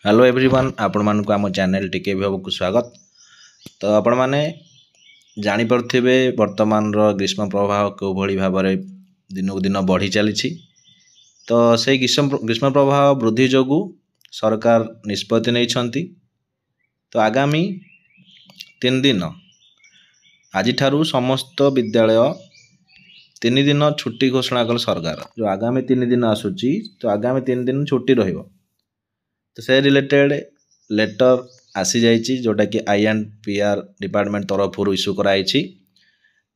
Hello everyone आपण मानक आम चैनल टिके भी को स्वागत। तो आपण माने जानी पड़थिबे वर्तमान रो ग्रीष्म प्रवाह को भली भाव दिन को दिन बढ़ी चली। तो से ग्रीष्म प्रवाह वृद्धि जोगु सरकार निष्पत्ति नहीं। तो आगामी 3 दिन आज ठारू समस्त विद्यालय 3 दिन छुट्टी घोषणा कल सरकार। जो आगामी 3 दिन आसूची तो आगामी 3 दिन छुट्टी रहिबो। तो से रिलेटेड लेटर आसी जाइए जोटा कि INPR डिपार्टमेंट तरफ इश्यू कराई।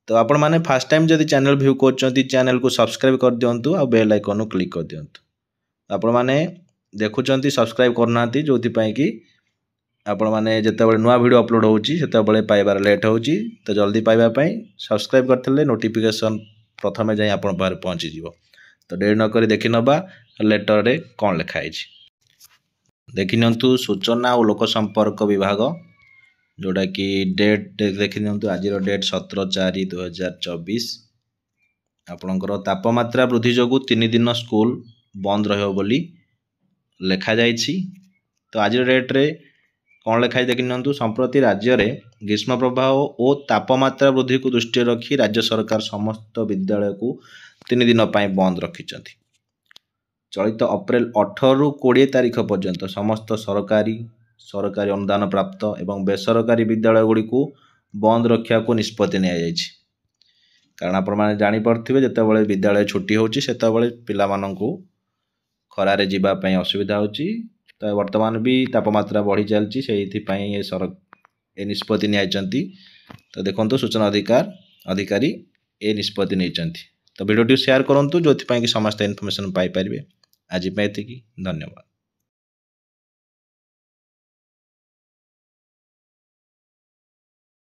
तो आपण माने फास्ट टाइम जदि चैनल व्यू कर चैनल को सब्सक्राइब कर दिंतु आ बेल आइकन क्लिक कर दिंतु। आपण माने देखुंत सब्सक्राइब करना जो कि आपण माने जिते नुआ वीडियो अपलोड होते पाइबार लेट हो। तो जल्दी पाइबापी सब्सक्राइब करते नोटिफिकेशन प्रथमे जाए आप पहुँची जीव। तो डेरी नक देखी नवा लेटर रे कौन लिखाई। देखि नियंतु सूचना और लोक संपर्क विभाग जोटा कि डेट देखि नियंतु आज डेट 17/4/2024। आपणकर तापमात्रा वृद्धि जोगु 3 दिन स्कूल बंद रहिबो बोली लिखा जाइछि। तो आज डेट रे कौन लिखाई देखि नियंतु संप्रति राज्य रे ग्रीष्म प्रवाह और तापमात्रा वृद्धि को दृष्टि रखी राज्य सरकार समस्त विद्यालय को 3 दिन बंद रखिछंती। चलित अप्रैल 18 रु 20 तारीख पर्यंत समस्त सरकारी अनुदान प्राप्त एवं बेसरकारी विद्यालय गुड़ी को बंद रखा को निष्पत्ति नि। कारण आप जानी पड़े जिते विद्यालय छुट्टी होती पिला मानू खरारे जीवाई असुविधा होची। तो वर्तमान भी तापमात्रा बढ़ी चलती से ये निष्पत्ति नि। तो देखो सूचना अधिकारी ये निष्पत्ति नहीं। तो वीडियो शेयर करूँ जो कि समस्त इनफॉरमेशन पाई पारे। आज धन्यवाद।